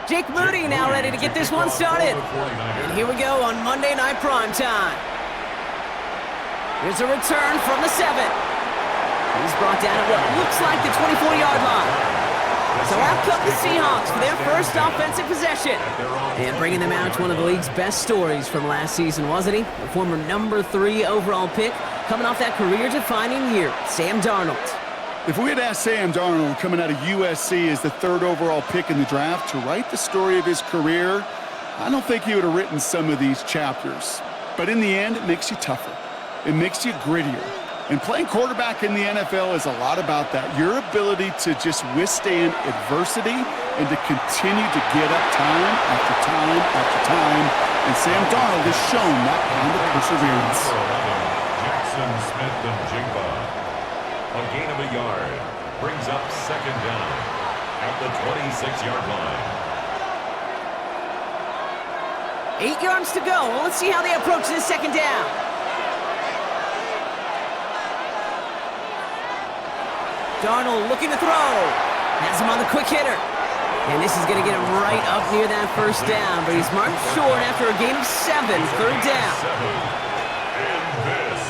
Jake Moody now ready to get this one started. And here we go on Monday Night Primetime. Here's a return from the 7. He's brought down at what looks like the 24-yard line. So out come the Seahawks for their first offensive possession. And bringing them out to one of the league's best stories from last season, wasn't he? The former number 3 overall pick, coming off that career-defining year, Sam Darnold. If we had asked Sam Darnold, coming out of USC as the 3rd overall pick in the draft, to write the story of his career, I don't think he would have written some of these chapters. But in the end, it makes you tougher. It makes you grittier. And playing quarterback in the NFL is a lot about that. Your ability to just withstand adversity and to continue to get up time after time after time. And Sam Darnold has shown that kind of perseverance. Jackson Smith and Jigba. A gain of a yard. Brings up 2nd down at the 26-yard line. 8 yards to go. Well, let's see how they approach this 2nd down. Darnold looking to throw. Has him on the quick hitter. And this is going to get him right up near that 1st down. But he's marked short after a gain of 7, 3rd down. And this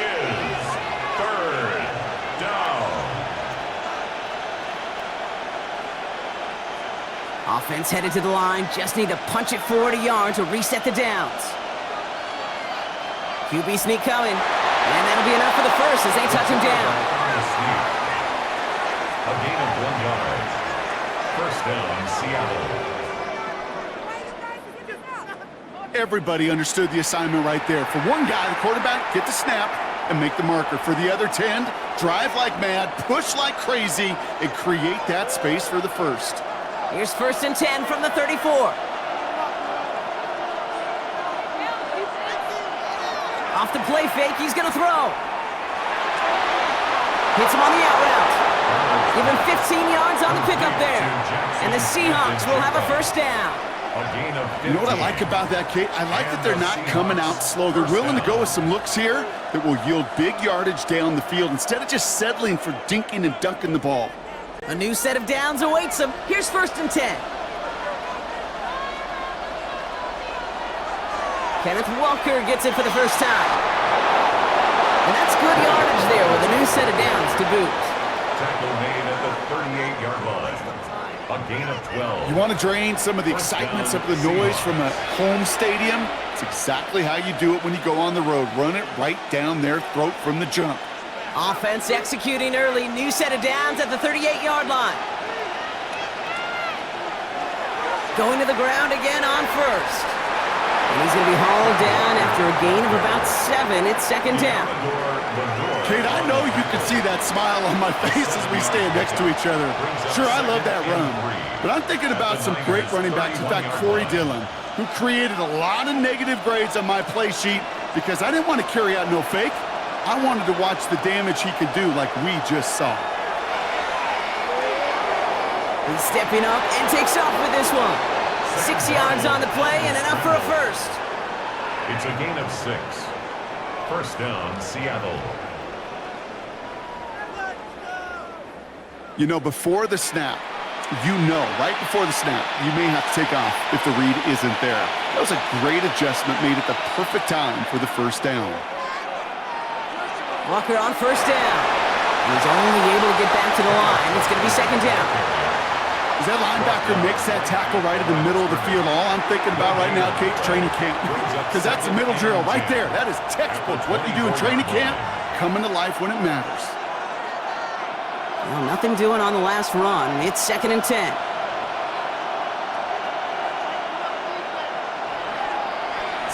is 3rd down. Offense headed to the line. Just need to punch it forward a yard to reset the downs. QB sneak coming. And that'll be enough for the first as they touch him down. A gain of 1 yard. 1st down, Seattle. Everybody understood the assignment right there. For one guy, the quarterback, get the snap and make the marker. For the other 10, drive like mad, push like crazy, and create that space for the first. Here's 1st and 10 from the 34. Off the play fake, he's going to throw. Hits him on the out route. Give him 15 yards on the pickup there. And the Seahawks will have a 1st down. You know what I like about that, Kate? I like that they're not coming out slow. They're willing to go with some looks here that will yield big yardage down the field instead of just settling for dinking and dunking the ball. A new set of downs awaits him. Here's 1st and 10. Kenneth Walker gets it for the first time. And that's good yardage there with a new set of downs to boot. Tackle made at the 38-yard line. A gain of 12. You want to drain some of the excitement, some of the noise from a home stadium? It's exactly how you do it when you go on the road. Run it right down their throat from the jump. Offense executing early. New set of downs at the 38-yard line. Going to the ground again on 1st. And he's going to be hauled down after a gain of about 7. It's 2nd down. Kate, I know you can see that smile on my face as we stand next to each other. Sure, I love that run. But I'm thinking about some great running backs. In fact, Corey Dillon, who created a lot of negative grades on my play sheet because I didn't want to carry out no fake. I wanted to watch the damage he could do like we just saw. He's stepping up and takes off with this one. 6 yards on the play and enough for a 1st. It's a gain of 6. 1st down, Seattle. You know, before the snap, right before the snap, you may have to take off if the read isn't there. That was a great adjustment made at the perfect time for the 1st down. Walker on 1st down. He's only able to get back to the line. It's going to be 2nd down. As that linebacker makes that tackle right in the middle of the field, all I'm thinking about right now, Kate, training camp. Because that's the middle drill right there. That is textbook. What you do in training camp, coming to life when it matters. Well, nothing doing on the last run. It's 2nd and 10.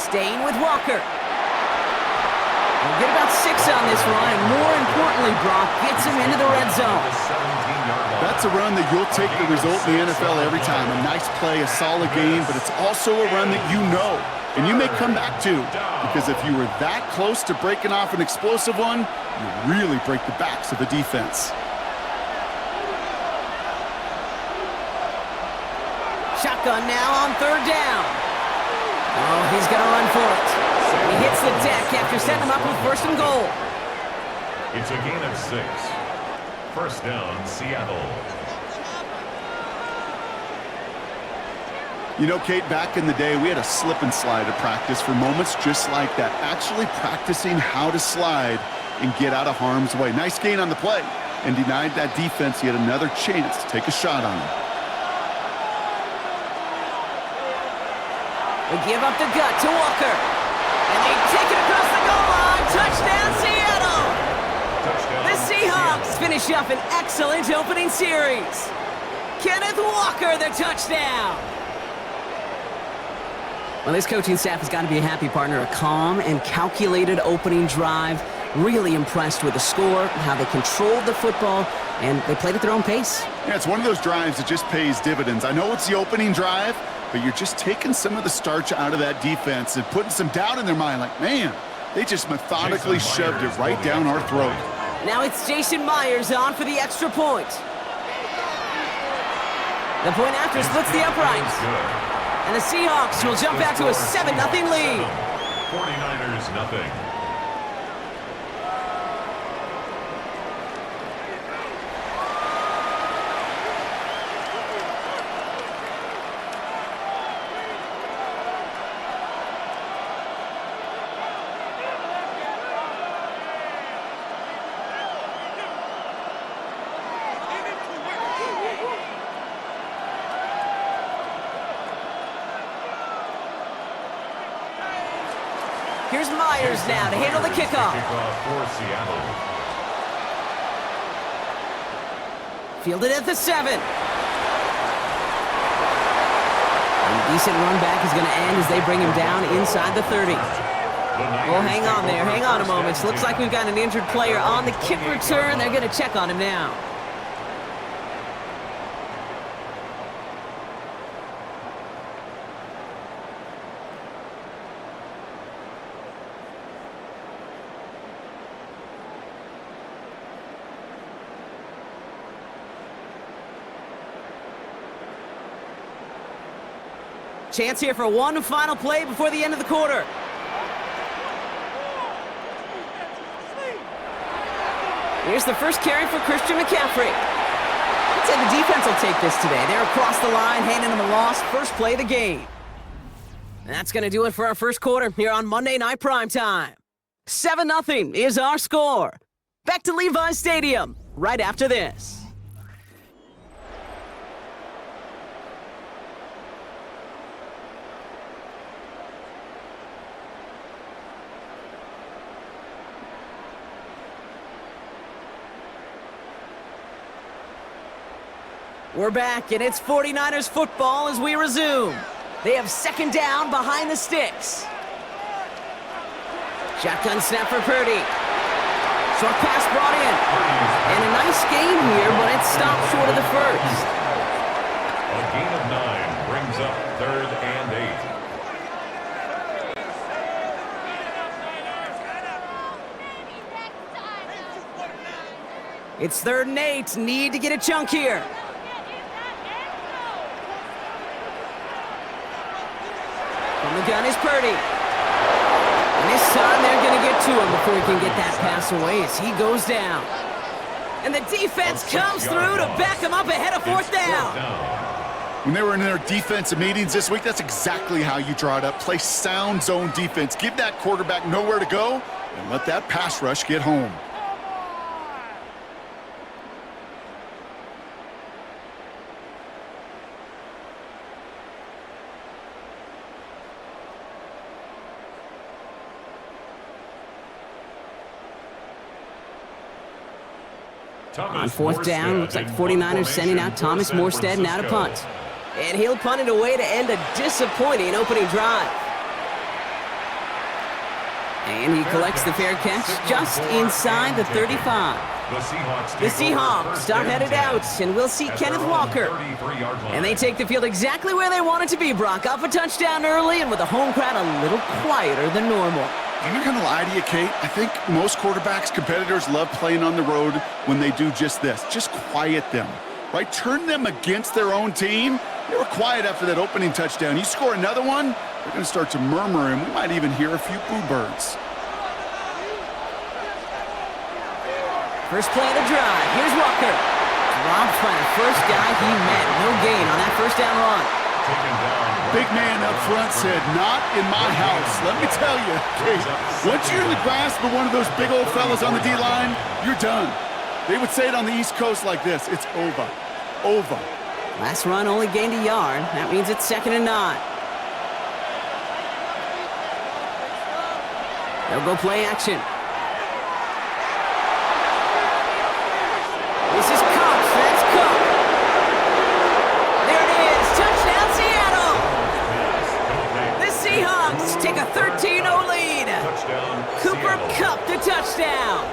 Staying with Walker. We'll get about 6 on this run, and more importantly, Brock gets him into the red zone. That's a run that you'll take the result in the NFL every time. A nice play, a solid game, but it's also a run that you know, and you may come back to, because if you were that close to breaking off an explosive one, you really break the backs of a defense. Shotgun now on 3rd down. Oh, he's going to run for it. He hits the deck after setting him up with 1st and goal. It's a gain of 6. 1st down, Seattle. You know, Kate, back in the day, we had a slip and slide at practice for moments just like that. Actually practicing how to slide and get out of harm's way. Nice gain on the play, and denied that defense yet another chance to take a shot on him. They give up the gut to Walker. And they take it across the goal line. Touchdown, Seattle! The Seahawks finish up an excellent opening series. Kenneth Walker, the touchdown! Well, this coaching staff has got to be a happy partner. A calm and calculated opening drive. Really impressed with the score, how they controlled the football, and they played at their own pace. Yeah, it's one of those drives that just pays dividends. I know it's the opening drive, but you're just taking some of the starch out of that defense and putting some doubt in their mind. Like, man, they just methodically shoved it right down our throat. Now it's Jason Myers on for the extra point. The point after splits the uprights. And the Seahawks will jump out to a 7-0 lead. 49ers nothing. Here's Myers now to handle the kickoff. For Seattle. Fielded at the 7. And a decent run back is going to end as they bring him down inside the 30. Well, hang on there. Hang on a moment. Looks like we've got an injured player on the kick return. They're going to check on him now. Chance here for one final play before the end of the quarter. Here's the first carry for Christian McCaffrey. I'd say the defense will take this today. They're across the line, handing them a loss. First play of the game. And that's going to do it for our first quarter here on Monday Night Primetime. 7-0 is our score. Back to Levi's Stadium right after this. We're back, and it's 49ers football as we resume. They have second down behind the sticks. Shotgun snap for Purdy. Short pass brought in. And a nice gain here, but it stopped short of the first. A gain of 9 brings up 3rd and 8. It's 3rd and 8. Need to get a chunk here. From the gun is Purdy. And this time they're going to get to him before he can get that pass away as he goes down. And the defense comes through to back him up ahead of 4th down. When they were in their defensive meetings this week, that's exactly how you draw it up. Play sound zone defense. Give that quarterback nowhere to go and let that pass rush get home. On 4th down, looks like 49ers sending out Thomas Morstead now to punt. And he'll punt it away to end a disappointing opening drive. And he collects the fair catch just inside the 35. The Seahawks are headed out, and we'll see Kenneth Walker. And they take the field exactly where they want it to be, Brock. Up a touchdown early, and with the home crowd a little quieter than normal. I'm not going to lie to you, Kate. I think most quarterbacks, competitors love playing on the road when they do just this. Just quiet them, right? Turn them against their own team. They were quiet after that opening touchdown. You score another one, they're going to start to murmur, and we might even hear a few boo birds. First play of the drive. Here's Walker. Dropped by the first guy he met. No gain on that first down run. big man up front said, "Not in my house." Let me tell you, Kate, once you're in the grasp of one of those big old fellas on the D-line, you're done. They would say it on the East Coast like this: it's over. Over. Last run only gained a yard. That means it's 2nd and 9. They'll go play action. This is Cox. That's Cook. There it is. Touchdown, Seattle. The Seahawks take a 13-0 lead. Cooper Kupp the touchdown.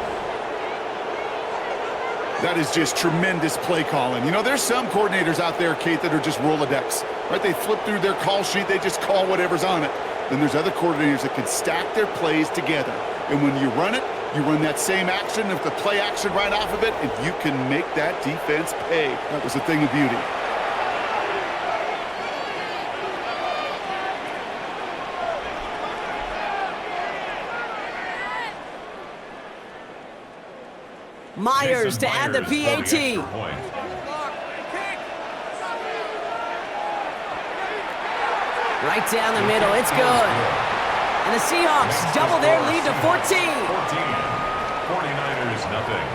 That is just tremendous play calling. You know, there's some coordinators out there, Kate, that are just Rolodex, right? They flip through their call sheet. They just call whatever's on it. Then there's other coordinators that can stack their plays together. And when you run it, you run that same action with the play action right off of it, and you can make that defense pay. That was a thing of beauty. Myers to add the PAT. Right down the middle, it's good. And the Seahawks double their lead to 14. 49ers nothing.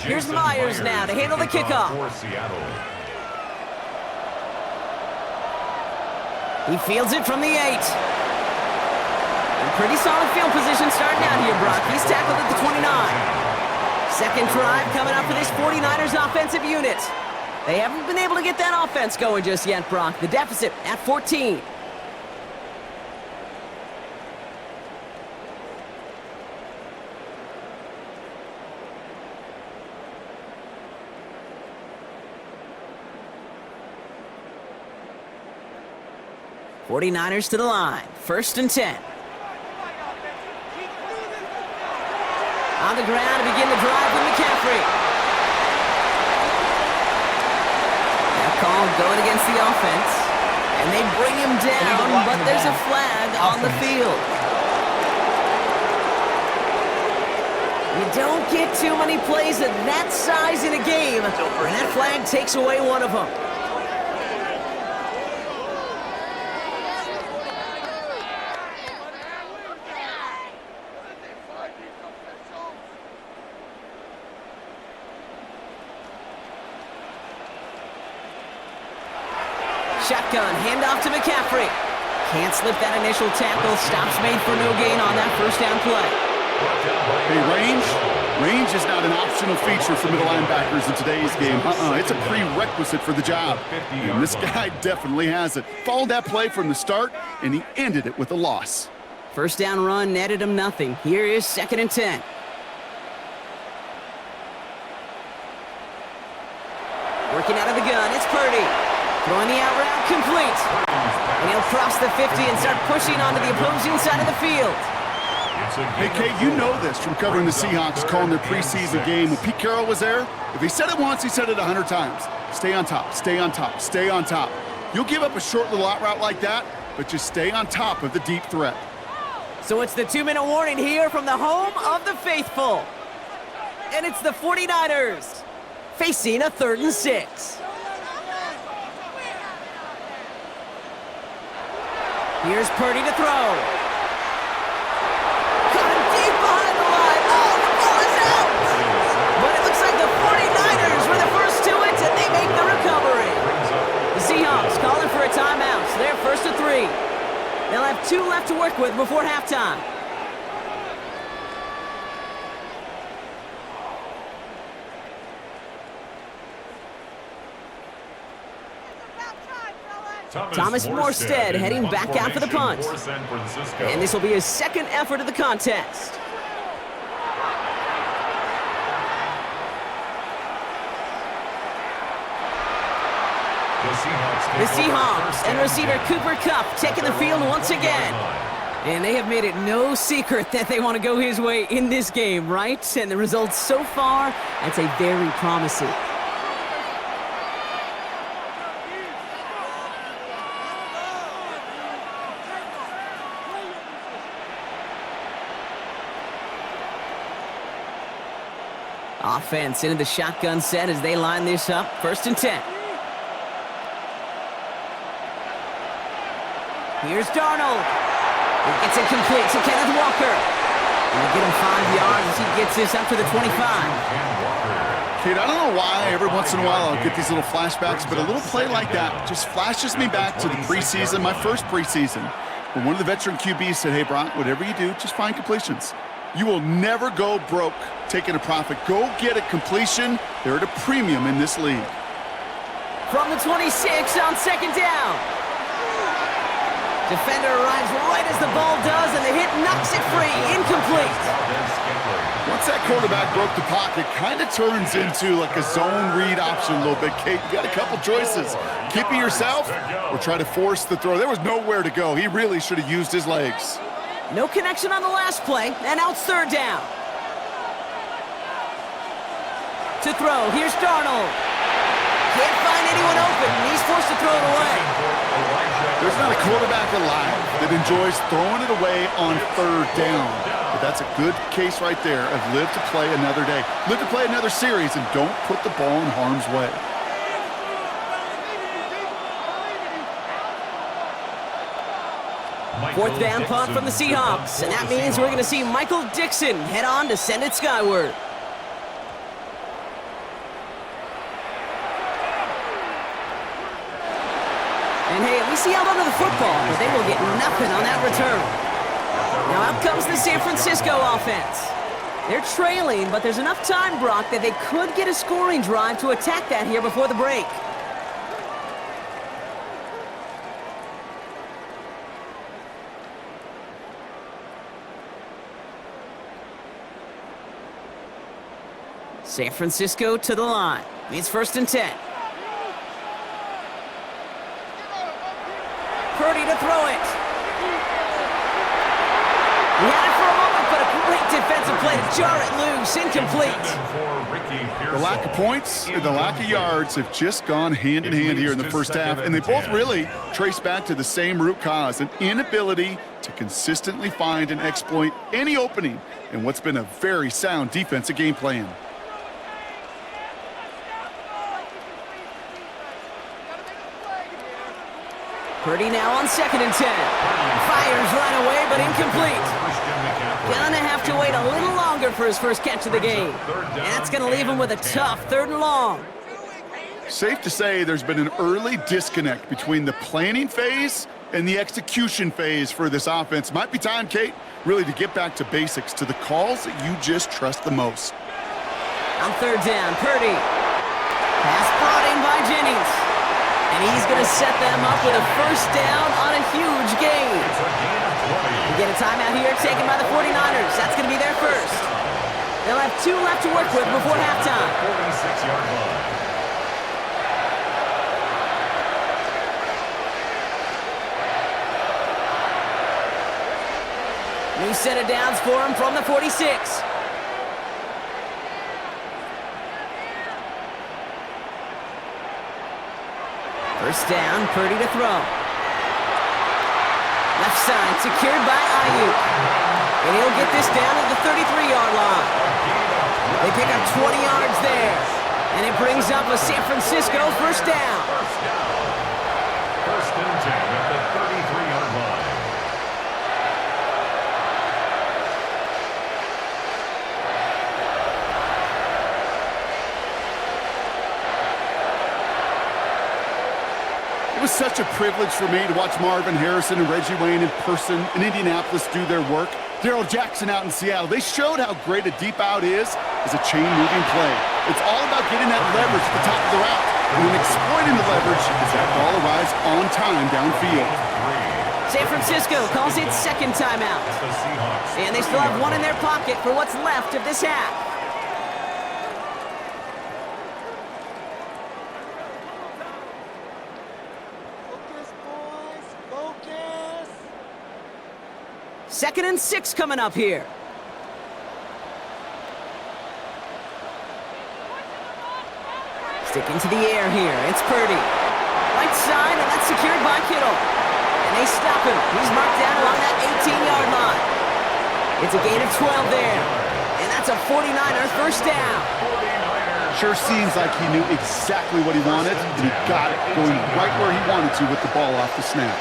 Here's Myers now to handle the kickoff. He fields it from the 8. And pretty solid field position starting out here, Brock. He's tackled at the 29. Second drive coming up for this 49ers offensive unit. They haven't been able to get that offense going just yet, Brock. The deficit at 14. '49ers to the line. 1st and 10. On the ground to begin the drive with McCaffrey. That call going against the offense. And they bring him down, but there's a flag on the field. You don't get too many plays of that size in a game, and that flag takes away one of them. Shotgun, handoff to McCaffrey. Can't slip that initial tackle. Stops made for no gain on that first down play. Hey, range is not an optional feature for middle linebackers in today's game. It's a prerequisite for the job. And this guy definitely has it. Followed that play from the start, and he ended it with a loss. First down run netted him nothing. Here is 2nd and 10. Working out of the gun, it's Purdy. Throwing the out route complete. And he'll cross the 50 and start pushing onto the opposing side of the field. Hey, Kate, you know this from covering the Seahawks, calling their preseason game. When Pete Carroll was there, if he said it once, he said it 100 times. Stay on top, stay on top, stay on top. You'll give up a short little out route like that, but just stay on top of the deep threat. So it's the 2-minute warning here from the home of the faithful. And it's the 49ers facing a 3rd and 6. Here's Purdy to throw. Got him deep behind the line. Oh, the ball is out! But it looks like the 49ers were the first to it, and they make the recovery. The Seahawks calling for a timeout, so they're 1st and 3. They'll have 2 left to work with before halftime. Thomas Morstead heading back out for the punt. And this will be his 2nd effort of the contest. The Seahawks and receiver Cooper Kupp taking the field once again. And they have made it no secret that they want to go his way in this game, right? And the results so far, I'd say very promising. Offense into the shotgun set as they line this up. 1st and 10. Here's Darnold. He gets it complete to Kenneth Walker. And they get him 5 yards as he gets this up to the 25. Kate, I don't know why every once in a while I'll get these little flashbacks, but a little play like that just flashes me back to the preseason, my first preseason, when one of the veteran QBs said, hey, Brock, whatever you do, just find completions. You will never go broke taking a profit. Go get a completion. They're at a premium in this league. From the 26 on 2nd down. Defender arrives right as the ball does, and the hit knocks it free. Incomplete. Once that quarterback broke the pocket, kind of turns into like a zone read option a little bit. Kate, you got a couple choices. Keep it yourself or try to force the throw. There was nowhere to go. He really should have used his legs. No connection on the last play, and now it's 3rd down. To throw, here's Darnold. Can't find anyone open, and he's forced to throw it away. There's not a quarterback alive that enjoys throwing it away on 3rd down. But that's a good case right there of live to play another day. Live to play another series, and don't put the ball in harm's way. Fourth down punt from the Seahawks, and that means we're going to see Michael Dixon head on to send it skyward. And hey, at least he held onto the football, but they will get nothing on that return. Now out comes the San Francisco offense. They're trailing, but there's enough time, Brock, that they could get a scoring drive to attack that here before the break. San Francisco to the line. It's 1st and 10. Purdy to throw it. He had it for a moment, but a great defensive play to jar it loose. Incomplete. The lack of points and the lack of yards have just gone hand in hand here in the first half, and they both really trace back to the same root cause, an inability to consistently find and exploit any opening in what's been a very sound defensive game plan. Purdy now on 2nd and 10. Fires right away, but incomplete. Gonna have to wait a little longer for his first catch of the game. That's gonna leave him with a tough 3rd and long. Safe to say there's been an early disconnect between the planning phase and the execution phase for this offense. Might be time, Kate, really to get back to basics, to the calls that you just trust the most. On 3rd down, Purdy. Pass brought in by Jennings. And he's going to set them up with a 1st down on a huge gain. We get a timeout here taken by the 49ers. That's going to be their first. They'll have 2 left to work with before halftime. 46-yard line. New set of downs for him from the 46. First down, Purdy to throw. Left side, secured by Ayuk. And he'll get this down at the 33-yard line. They pick up 20 yards there. And it brings up a San Francisco 1st down. 1st and 10 at the 33-yard line. It was such a privilege for me to watch Marvin Harrison and Reggie Wayne in person in Indianapolis do their work. Darrell Jackson out in Seattle. They showed how great a deep out is as a chain-moving play. It's all about getting that leverage at the top of the route. And then exploiting the leverage as that ball arrives on time downfield. San Francisco calls it 2nd timeout. And they still have 1 in their pocket for what's left of this half. 2nd and 6 coming up here. Sticking to the air here. It's Purdy. Right side, and that's secured by Kittle. And they stop him. He's marked down along that 18-yard line. It's a gain of 12 there. And that's a 49er first down. Sure seems like he knew exactly what he wanted, and he got it going right where he wanted to with the ball off the snap.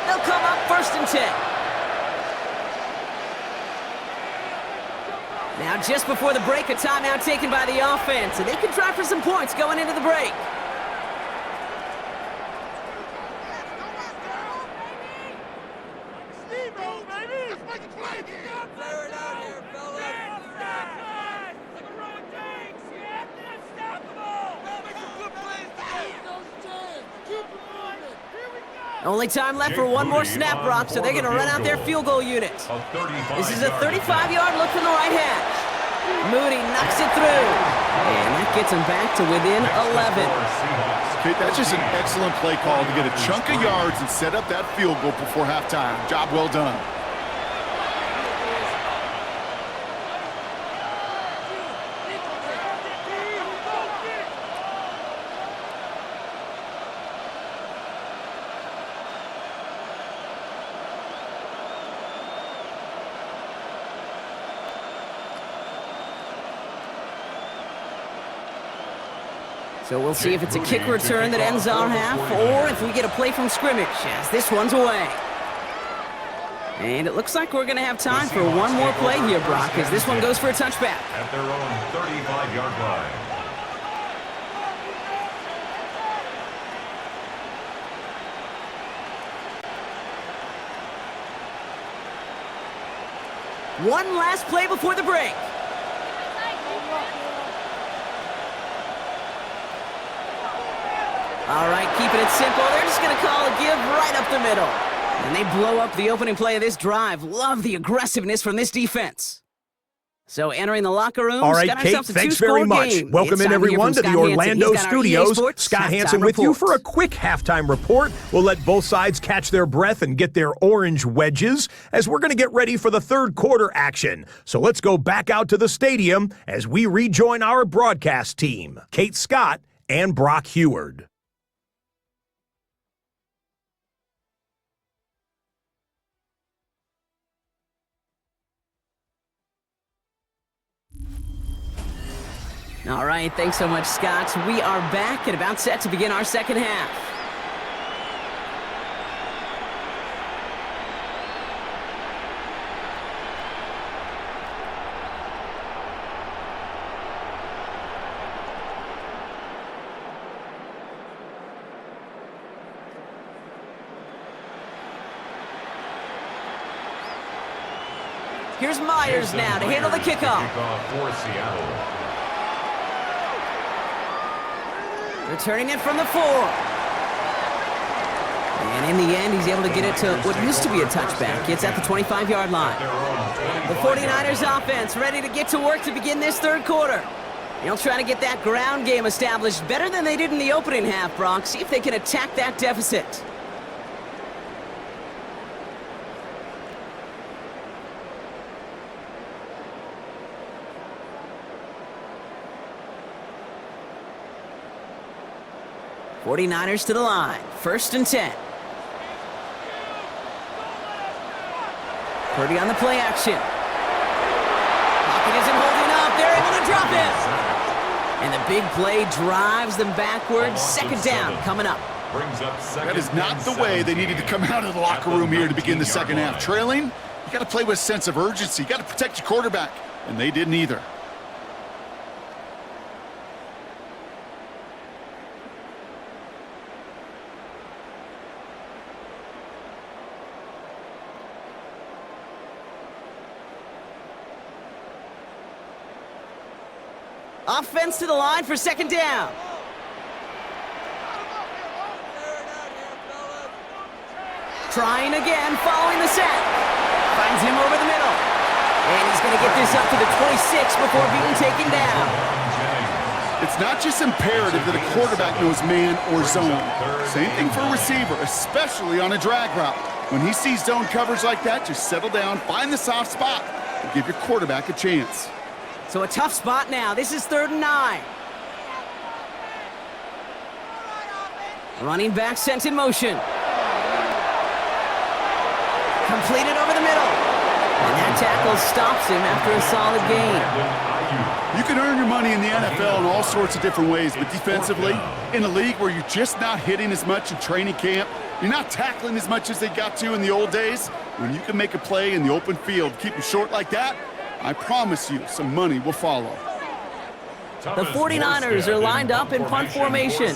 They'll come up 1st and 10. Now, just before the break, a timeout taken by the offense, and they can try for some points going into the break. Only time left for one more snap, Brock, so they're going to run out their field goal unit. This is a 35-yard look from the right hash. Moody knocks it through. And that gets them back to within 11. Okay, that's just an excellent play call to get a chunk of yards and set up that field goal before halftime. Job well done. So we'll see if it's a kick return that ends our half, or if we get a play from scrimmage, as this one's away. And it looks like we're going to have time for one more play here, Brock, as this one goes for a touchback. At their own 35-yard line. One last play before the break. All right, keeping it simple. They're just going to call a give right up the middle. And they blow up the opening play of this drive. Love the aggressiveness from this defense. So entering the locker room. All right, Kate, thanks very much. Welcome in, everyone, to the Orlando studios. Scott Hansen with you for a quick halftime report. We'll let both sides catch their breath and get their orange wedges as we're going to get ready for the third quarter action. So let's go back out to the stadium as we rejoin our broadcast team, Kate Scott and Brock Heward. All right, thanks so much, Scott. We are back and about set to begin our second half. Here's Myers now to handle the kickoff. For Seattle. Returning it from the 4. And in the end, he's able to get it to what used to be a touchback. It's at the 25-yard line. The 49ers offense ready to get to work to begin this third quarter. They'll try to get that ground game established better than they did in the opening half, Brock. See if they can attack that deficit. '49ers to the line. 1st and 10. Purdy on the play action. Pocket isn't holding up. They're able to drop it. And the big play drives them backwards. 2nd down coming up. That is not the way they needed to come out of the locker room here to begin the second half. Trailing, you got to play with a sense of urgency. You got to protect your quarterback. And they didn't either. Offense to the line for 2nd down. Trying again, following the sack. Finds him over the middle. And he's going to get this up to the 26 before being taken down. It's It's not just imperative that a quarterback knows man or zone. Same thing for a receiver, especially on a drag route. When he sees zone coverage like that, just settle down, find the soft spot, and give your quarterback a chance. So a tough spot now. This is 3rd and 9. Running back sent in motion. Completed over the middle. And that tackle stops him after a solid gain. You can earn your money in the NFL in all sorts of different ways, but defensively, in a league where you're just not hitting as much in training camp, you're not tackling as much as they got to in the old days, when you can make a play in the open field, keep them short like that, I promise you some money will follow. The 49ers are lined up in punt formation.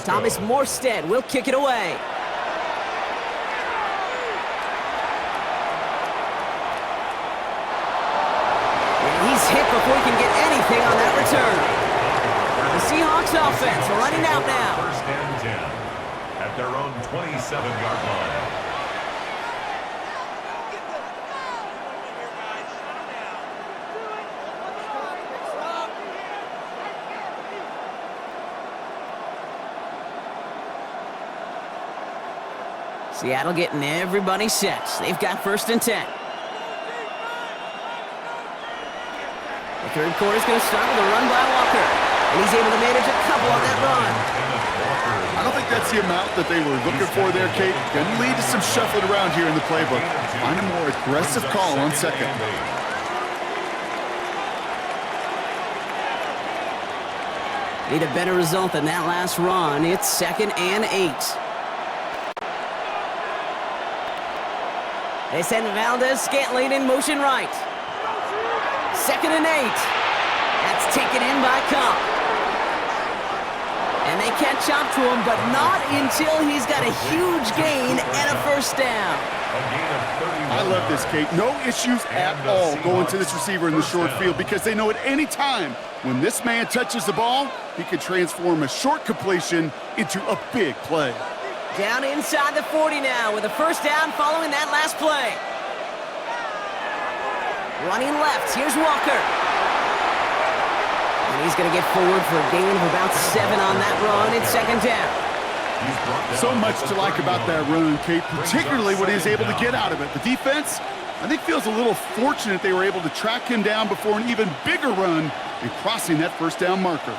Thomas Morstead will kick it away. He's hit before he can get anything on that return. The Seahawks offense are running out now. 1st and 10 at their own 27-yard line. Seattle getting everybody set. They've got 1st and 10. The 3rd quarter's going to start with a run by Walker. And he's able to manage a couple on that run. I don't think that's the amount that they were looking for there, Kate. Going to lead to some shuffling around here in the playbook. Find a more aggressive call on 2nd. Need a better result than that last run. It's 2nd and 8. They send Valdez-Scantling in motion right. 2nd and 8. That's taken in by Cup. And they catch up to him, but not until he's got a huge gain and a 1st down. I love this, Kate. No issues at all going to this receiver in the short field because they know at any time when this man touches the ball, he can transform a short completion into a big play. Down inside the 40 now with a 1st down following that last play. Running left, here's Walker. And he's going to get forward for a gain of about 7 on that run. It's 2nd down. So much to like about that run, Kate, particularly what he was able to get out of it. The defense, I think, feels a little fortunate they were able to track him down before an even bigger run and crossing that 1st down marker.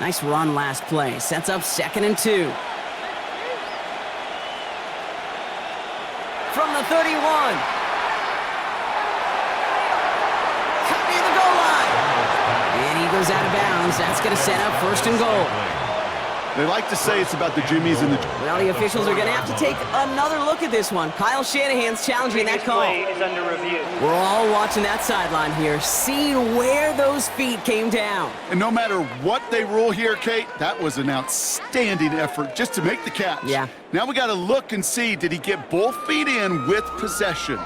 Nice run last play. Sets up 2nd and 2. From the 31. Cut near the goal line. And he goes out of bounds. That's going to set up 1st and goal. They like to say it's about the jimmies and the... Well, the officials are going to have to take another look at this one. Kyle Shanahan's challenging that call. Play is under review. We're all watching that sideline here, seeing where those feet came down. And no matter what they rule here, Kate, that was an outstanding effort just to make the catch. Yeah. Now we got to look and see, did he get both feet in with possession?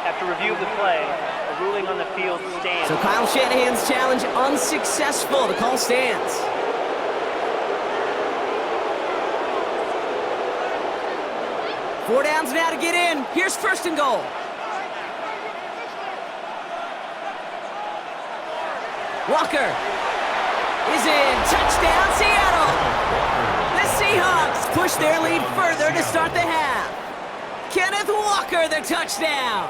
After review of the play, a ruling on the field stands. So Kyle Shanahan's challenge unsuccessful. The call stands. Four downs now to get in. Here's 1st and goal. Walker is in. Touchdown, Seattle. The Seahawks push their lead further to start the half. Kenneth Walker, the touchdown.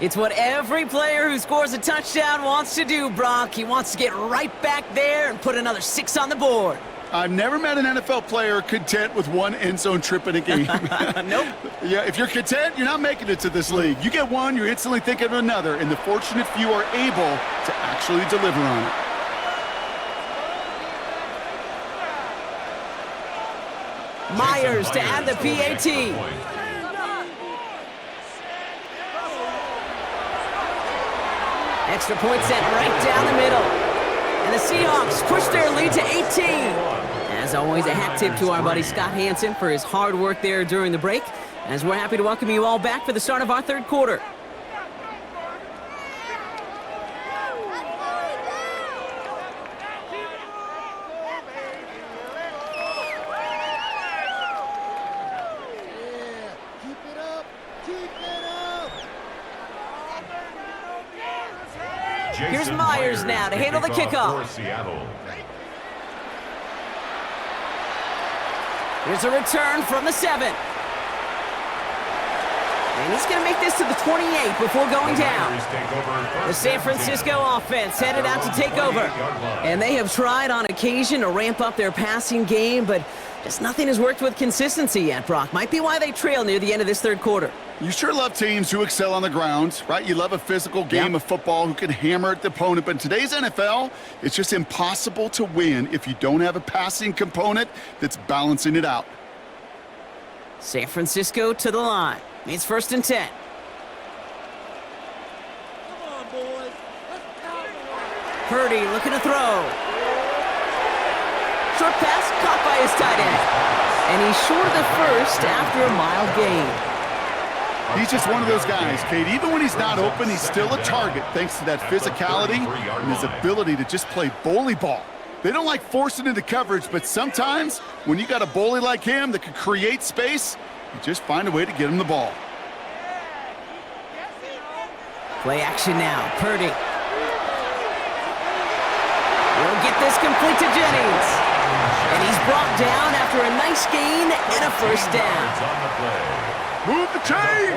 It's what every player who scores a touchdown wants to do, Brock. He wants to get right back there and put another 6 on the board. I've never met an NFL player content with one end zone trip in a game. Nope. Yeah, if you're content, you're not making it to this league. You get one, you're instantly thinking of another, and the fortunate few are able to actually deliver on it. Myers to add the PAT. Extra point set right down the middle. And the Seahawks push their lead to 18. As always, a hat tip to our buddy Scott Hansen for his hard work there during the break, as we're happy to welcome you all back for the start of our 3rd quarter. Here's Myers now to handle the kickoff. For Seattle. Here's a return from the 7. And he's going to make this to the 28 before going down. The San Francisco offense headed out to take over. And they have tried on occasion to ramp up their passing game, but just nothing has worked with consistency yet, Brock. Might be why they trail near the end of this third quarter. You sure love teams who excel on the ground, right? You love a physical game of football who can hammer at the opponent. But in today's NFL, it's just impossible to win if you don't have a passing component that's balancing it out. San Francisco to the line. It's 1st and 10. Come on, boys. Let's go. Purdy looking to throw. Short pass caught by his tight end. And he's short of the first after a mild gain. He's just one of those guys, Kate. Even when he's not open, he's still a target thanks to that physicality and his ability to just play bully ball. They don't like forcing into coverage, but sometimes when you got a bully like him that can create space, you just find a way to get him the ball. Play action now. Purdy. We'll get this complete to Jennings. And he's brought down after a nice gain and a first down. Move the chains!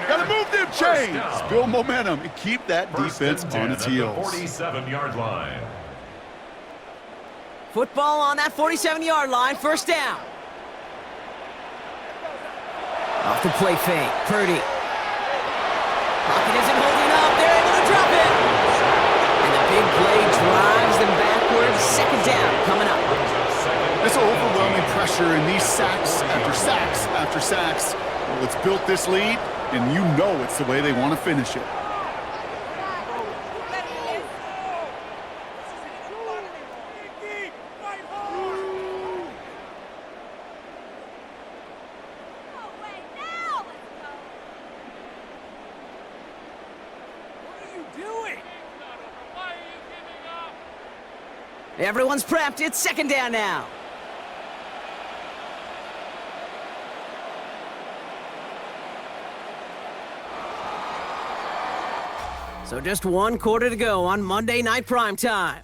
Gotta move them chains! Build momentum and keep that defense on its heels. 47-yard line. Football on that 47-yard line. First down. Off the play fake. Purdy. Pocket isn't holding up. They're able to drop it. And the big play drives them backwards. Second down coming up. This overwhelming pressure and these sacks after sacks after sacks. Well, it's built this lead, and you know it's the way they want to finish it. Everyone's prepped. It's second down now. So just 1 quarter to go on Monday Night Primetime.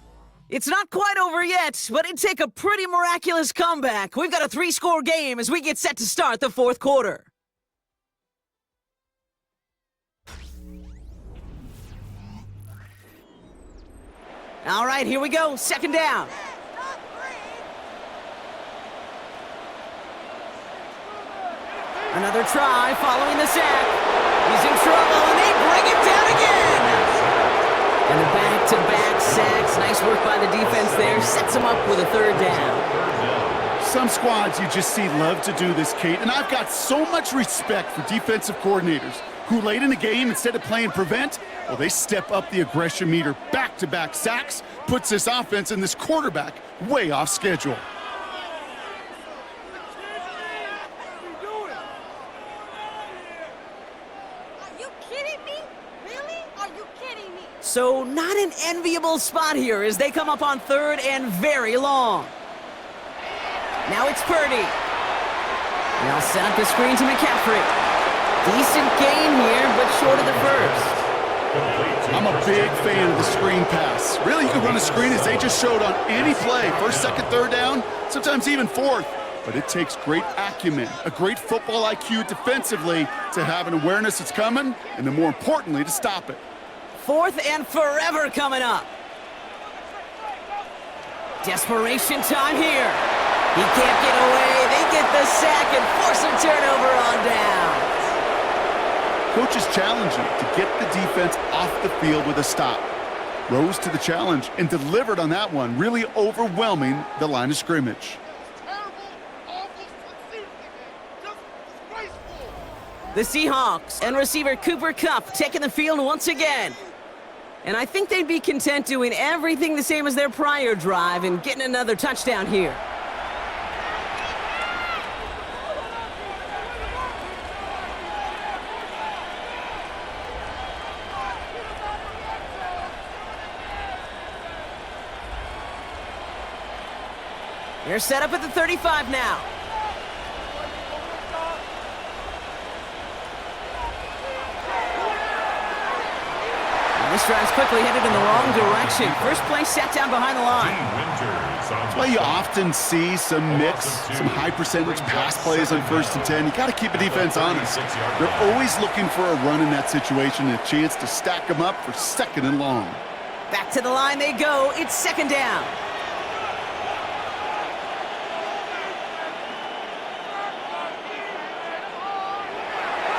It's not quite over yet, but it'd take a pretty miraculous comeback. We've got a 3-score game as we get set to start the 4th quarter. All right, here we go. Second down. Another try following the sack. He's in trouble, and they bring him down again. And the back-to-back sacks. Nice work by the defense there. Sets him up with a third down. Some squads you just see love to do this, Kate, and I've got so much respect for defensive coordinators who late in the game, instead of playing prevent, well, they step up the aggression meter. Back-to-back sacks puts this offense and this quarterback way off schedule. So not an enviable spot here as they come up on 3rd and very long. Now it's Purdy. They'll set up the screen to McCaffrey. Decent gain here, but short of the first. I'm a big fan of the screen pass. Really, you can run a screen as they just showed on any play. 1st, 2nd, 3rd down, sometimes even 4th. But it takes great acumen, a great football IQ defensively to have an awareness it's coming, and then more importantly, to stop it. 4th and forever coming up. Desperation time here. He can't get away. They get the sack and force a turnover on down. Coaches challenge you to get the defense off the field with a stop. Rose to the challenge and delivered on that one, really overwhelming the line of scrimmage. The Seahawks and receiver Cooper Kupp taking the field once again. And I think they'd be content doing everything the same as their prior drive and getting another touchdown here. They're set up at the 35 now. The strides quickly, headed in the wrong direction. First play sat down behind the line. That's why you often see some mix, some high-percentage pass plays on 1st and 10. You got to keep a defense honest. They're always looking for a run in that situation and a chance to stack them up for 2nd and long. Back to the line they go. It's 2nd down.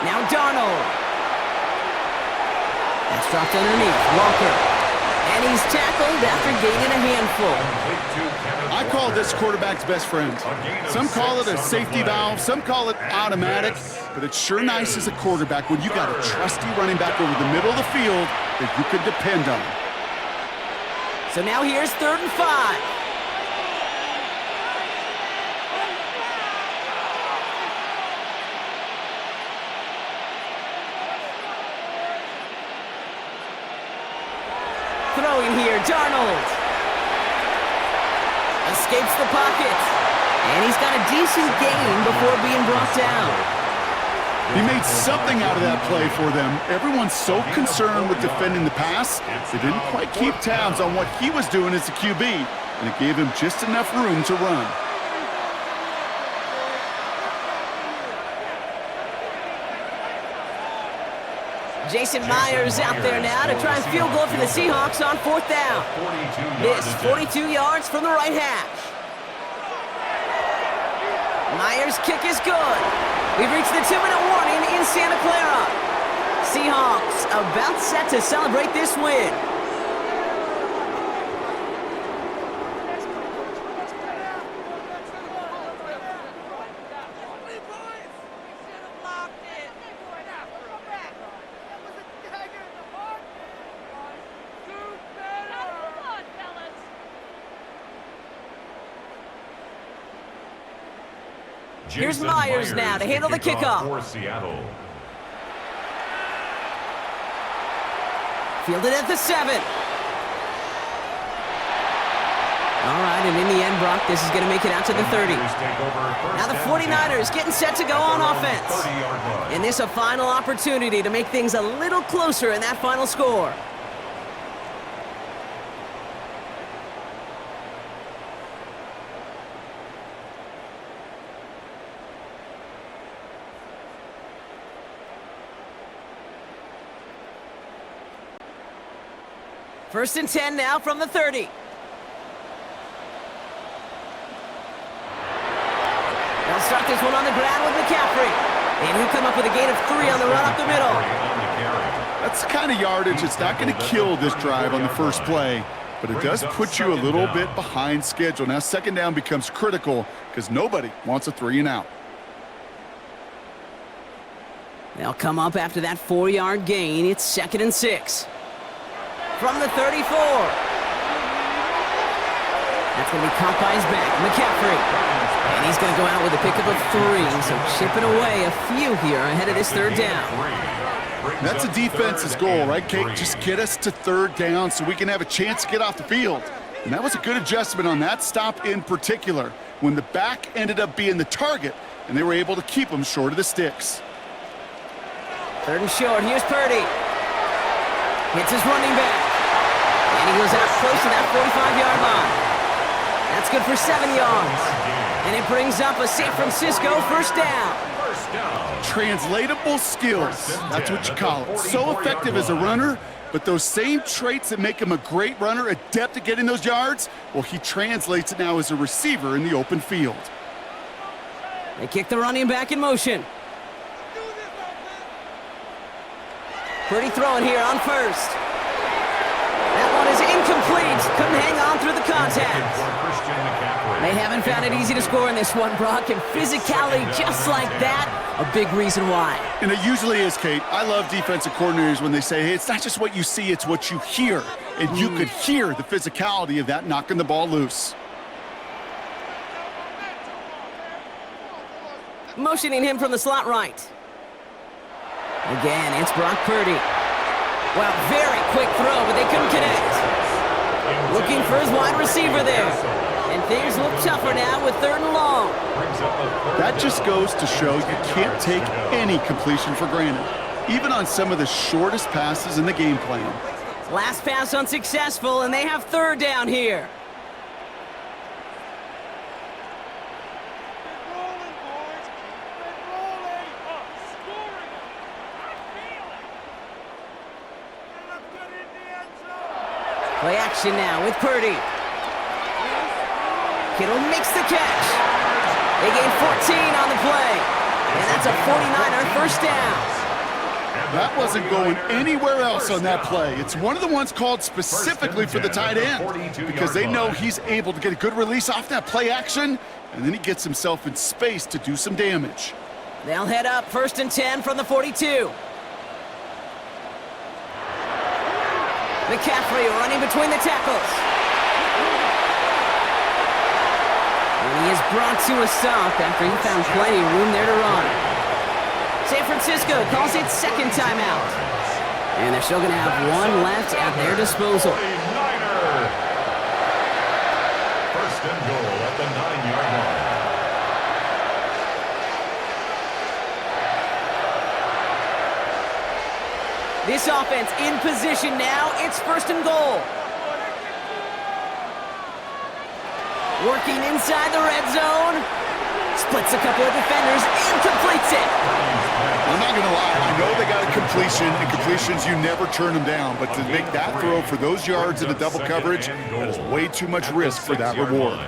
Now Darnold. That's dropped underneath. Walker. And he's tackled after gaining a handful. I call this quarterback's best friend. Some call it a safety valve, some call it automatic, but it's sure nice as a quarterback when you got a trusty running back over the middle of the field that you can depend on. So now here's 3rd and 5. Throwing here, Darnold. Escapes the pocket. And he's got a decent gain before being brought down. He made something out of that play for them. Everyone's so concerned with defending the pass, they didn't quite keep tabs on what he was doing as a QB, and it gave him just enough room to run. Jason Myers out there now to try and field goal for the Seahawks on 4th down. This 42 yards from the right hash. Myers' kick is good. We've reached the 2-minute warning in Santa Clara. Seahawks about set to celebrate this win. Here's Myers now to handle the kickoff. For Seattle. Fielded at the 7. All right, and in the end, Brock, this is going to make it out to the 30. Now the 49ers getting set to go on offense. And this a final opportunity to make things a little closer in that final score. First and 10 now from the 30. They'll start this one on the ground with McCaffrey. And he'll come up with a gain of 3 on the run up the middle. That's the kind of yardage that's not going to kill this drive on the first play, but it does put you a little bit behind schedule. Now 2nd down becomes critical because nobody wants a 3-and-out. They'll come up after that 4-yard gain. It's 2nd and 6. From the 34. That's going to be caught by his back, McCaffrey. And he's going to go out with a pickup of 3, so chipping away a few here ahead of this 3rd down. That's a defense's goal, right, Kate? Just get us to 3rd down so we can have a chance to get off the field. And that was a good adjustment on that stop in particular, when the back ended up being the target, and they were able to keep him short of the sticks. 3rd and short. Here's Purdy. Hits his running back. And he goes out close to that 45-yard line. That's good for 7 yards. And it brings up a San Francisco 1st down. Translatable skills. That's what you call it. So effective as a runner, but those same traits that make him a great runner, adept at getting those yards, well, he translates it now as a receiver in the open field. They kick the running back in motion. Purdy throwing here on 1st. That one is incomplete. Couldn't hang on through the contact. They haven't found it easy to score in this one, Brock, and physicality just like that, a big reason why. And it usually is, Kate. I love defensive coordinators when they say, hey, it's not just what you see, it's what you hear. And you could hear the physicality of that knocking the ball loose. Motioning him from the slot right. Again, it's Brock Purdy. Wow, very quick throw, but they couldn't connect. Looking for his wide receiver there. And things look tougher now with 3rd and long. That just goes to show you can't take any completion for granted, even on some of the shortest passes in the game plan. Last pass unsuccessful, and they have third down here. Play action now with Purdy. Kittle makes the catch. They gain 14 on the play. And that's a 49er first down. That wasn't going anywhere else on that play. It's one of the ones called specifically for the tight end because they know he's able to get a good release off that play action, and then he gets himself in space to do some damage. They'll head up 1st and 10 from the 42. McCaffrey running between the tackles. And he is brought to a stop after he found plenty of room there to run. San Francisco calls it second timeout. And they're still going to have one left at their disposal. 49er. First and goal at the 9-yard line. This offense in position now. It's 1st and goal. Working inside the red zone. Splits a couple of defenders and completes it. I'm not going to lie. I know they got a completion, and completions, you never turn them down. But to make that throw for those yards in a double coverage, that is way too much risk for that reward.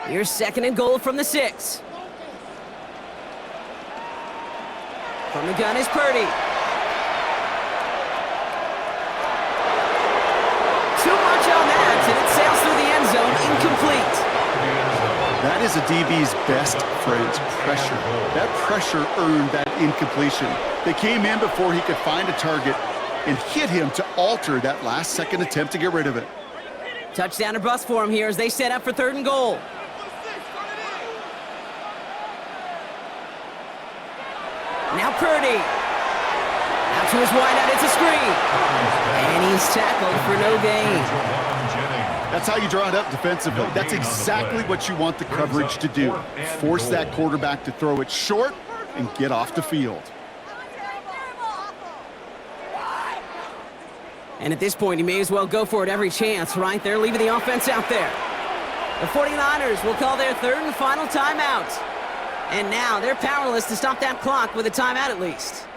Here's 2nd and goal from the 6. From the gun is Purdy. Too much on that, and it sails through the end zone, incomplete. That is a DB's best friend, pressure. That pressure earned that incompletion. They came in before he could find a target and hit him to alter that last-second attempt to get rid of it. Touchdown or bust for him here as they set up for 3rd and goal. Now Purdy. Out to his wideout, it's a screen. And he's tackled for no gain. That's how you draw it up defensively. That's exactly what you want the coverage to do. Force that quarterback to throw it short and get off the field. And at this point, he may as well go for it every chance, right? They're leaving the offense out there. The 49ers will call their 3rd and final timeout. And now they're powerless to stop that clock with a timeout at least.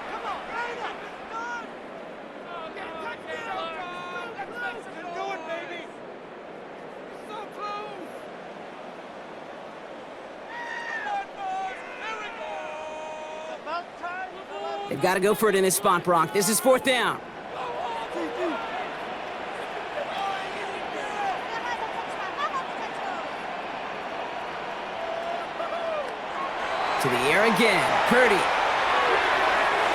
They've got to go for it in this spot, Brock. This is 4th down. To the air again, Purdy.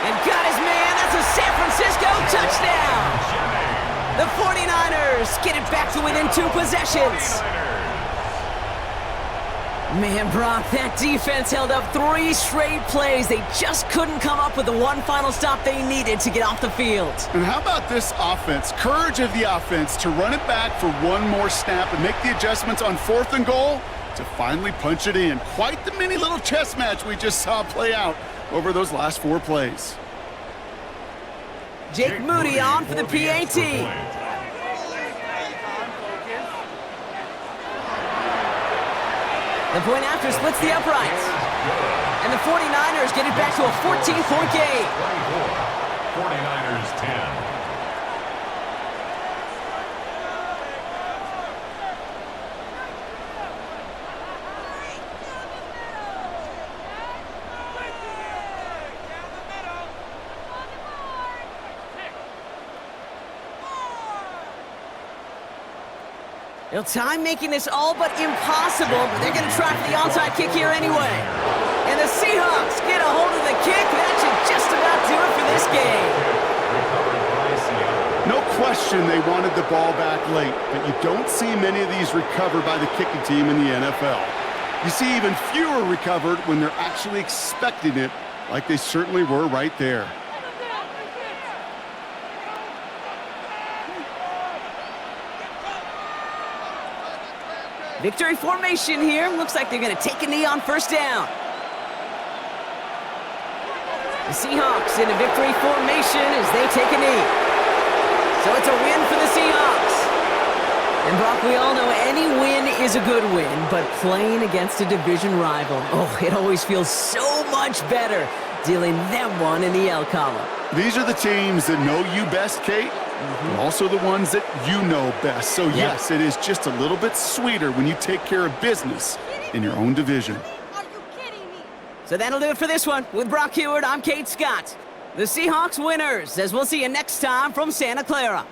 And got his man, that's a San Francisco touchdown! The 49ers get it back to within 2 possessions. Man, Brock, that defense held up 3 straight plays. They just couldn't come up with the one final stop they needed to get off the field. And how about this offense? Courage of the offense to run it back for one more snap and make the adjustments on 4th and goal to finally punch it in. Quite the mini little chess match we just saw play out over those last 4 plays. Jake Moody on for the PAT. The point after splits the uprights. And the 49ers get it back to a 14-point game. 49ers 10. They'll time making this all but impossible, but they're going to try for the onside kick here anyway. And the Seahawks get a hold of the kick. That should just about do it for this game. No question they wanted the ball back late, but you don't see many of these recovered by the kicking team in the NFL. You see even fewer recovered when they're actually expecting it, like they certainly were right there. Victory formation here. Looks like they're going to take a knee on 1st down. The The Seahawks in a victory formation as they take a knee. So it's a win for the Seahawks. And Brock, we all know any win is a good win, but playing against a division rival, oh, it always feels so much better dealing them one in the L column. These are the teams that know you best, Kate, but also the ones that you know best. So yes, it is just a little bit sweeter when you take care of business in your own division. Are you kidding me? So that'll do it for this one. With Brock Heward, I'm Kate Scott. The Seahawks winners, as we'll see you next time from Santa Clara.